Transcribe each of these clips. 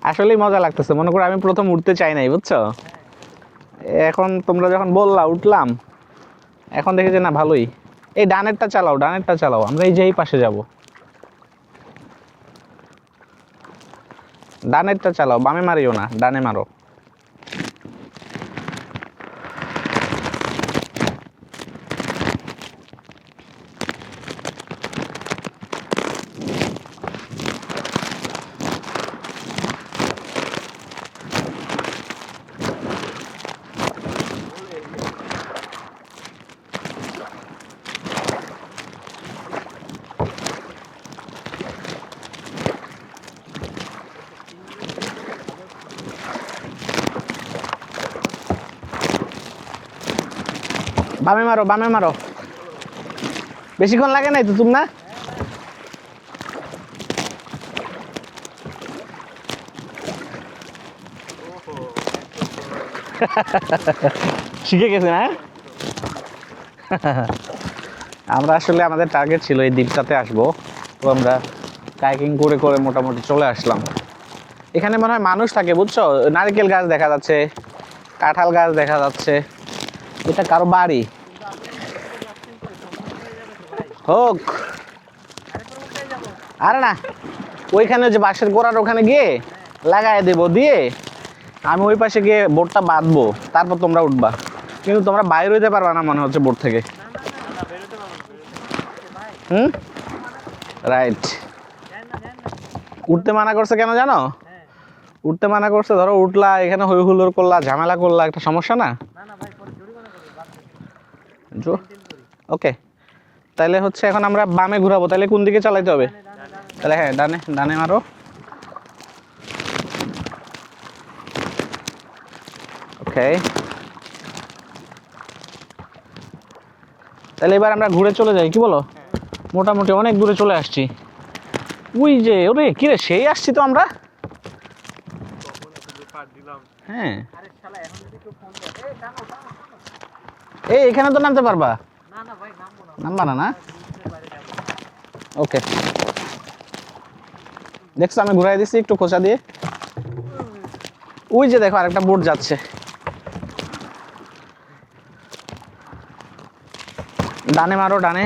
আসলেই মজা লাগতেছে, মনে করো আমি প্রথম উঠতে চাই নাই, বুঝছো? এখন তোমরা যখন বললা উঠলাম, এখন দেখি যে না ভালোই। এই ডানেরটা চালাও, ডানেরটা চালাও, আমরা এই যে এই পাশে যাব। ডানেরটা চালাও, বামে মারিও না, ডানে মারো। বামে মারো, বামে মারো, বেশিক্ষণ লাগে নাই তো তুমি না? শিখে গেছে না? আমরা আসলে আমাদের টার্গেট ছিল এই দ্বীপটাতে আসবো, তো আমরা কাইকিং করে করে মোটামুটি চলে আসলাম। এখানে মনে হয় মানুষ থাকে, বুঝছো? নারকেল গাছ দেখা যাচ্ছে, কাঁঠাল গাছ দেখা যাচ্ছে, এটা কারো বাড়ি হোক। আরে না, ওইখানে যে বাঁশের গোড়ার ওখানে গিয়ে লাগাই দেবো, দিয়ে আমি ওই পাশে গিয়ে বোটটা বাঁধবো, তারপর তোমরা উঠবা। কিন্তু তোমরা বাইরে হইতে পারবা না মনে হচ্ছে বোট থেকে। হুম, রাইট। উঠতে মানা করছে কেন জানো? উঠতে মানা করছে, ধরো উঠলা, এখানে হই হুল্লোড় করলা, ঝামেলা করলা, একটা সমস্যা না? ওকে, তাহলে হচ্ছে এখন আমরা বামে ঘুরাবো, তাহলে কোন দিকে চালাইতে হবে? তাহলে হ্যাঁ, ডানে, ডানে মারো। ওকে, তাহলে এবার আমরা ঘুরে চলে যাই, কি বলো? মোটামুটি অনেক দূরে চলে আসছি। ওই যে, ওরে কি রে, সেই আসছি তো আমরা। হ্যাঁ, এই এখানে তো নামতে পারবা। নামবা না? না, ওকে, দেখছো আমি ঘুরাই দিচ্ছি একটু খোঁচা দিয়ে। ওই যে দেখো আরেকটা বোট যাচ্ছে। ডানে মারো, ডানে।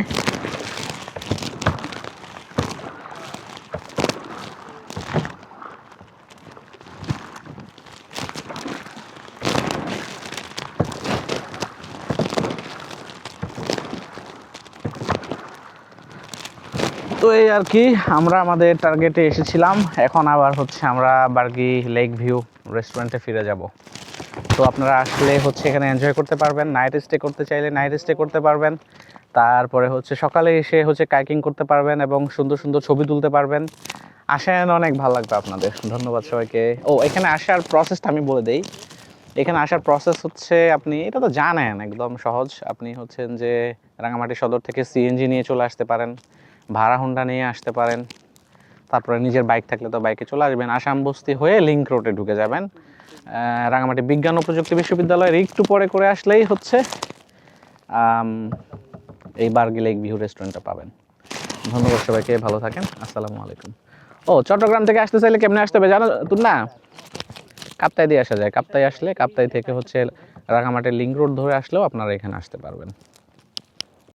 তো এই আর কি, আমরা আমাদের টার্গেটে এসেছিলাম। এখন আবার হচ্ছে আমরা বার্গি লেক ভিউ রেস্টুরেন্টে ফিরে যাব। তো আপনারা আসলে হচ্ছে এখানে এনজয় করতে পারবেন, নাইট স্টে করতে চাইলে নাইট স্টে করতে পারবেন। তারপরে হচ্ছে সকালে এসে হচ্ছে কাইকিং করতে পারবেন এবং সুন্দর সুন্দর ছবি তুলতে পারবেন। আসেন, অনেক ভালো লাগবে আপনাদের। ধন্যবাদ সবাইকে। ও, এখানে আসার প্রসেসটা আমি বলে দেই। এখানে আসার প্রসেস হচ্ছে, আপনি এটা তো জানেন, একদম সহজ। আপনি হচ্ছেন যে রাঙামাটি সদর থেকে সিএনজি নিয়ে চলে আসতে পারেন, ভাড়া হোন্ডা নিয়ে আসতে পারেন, তারপরে নিজের বাইক থাকলে তো বাইকে চলে আসবেন। আসাম বস্তি হয়ে লিংক রোডে ঢুকে যাবেন। রাঙামাটি বিজ্ঞান ও প্রযুক্তি বিশ্ববিদ্যালয়ের একটু পরে করে আসলেই হচ্ছে এই বার্গি লেক ভিউ রেস্টুরেন্টটা পাবেন। ধন্যবাদ সবাইকে, ভালো থাকেন, আসসালামু আলাইকুম। ও, চট্টগ্রাম থেকে আসতে চাইলে কেমনে আসতে হবে জানো তুমি না? কাপ্তাই দিয়ে আসা যায়। কাপ্তাই আসলে, কাপ্তাই থেকে হচ্ছে রাঙামাটির লিংক রোড ধরে আসলেও আপনারা এখানে আসতে পারবেন।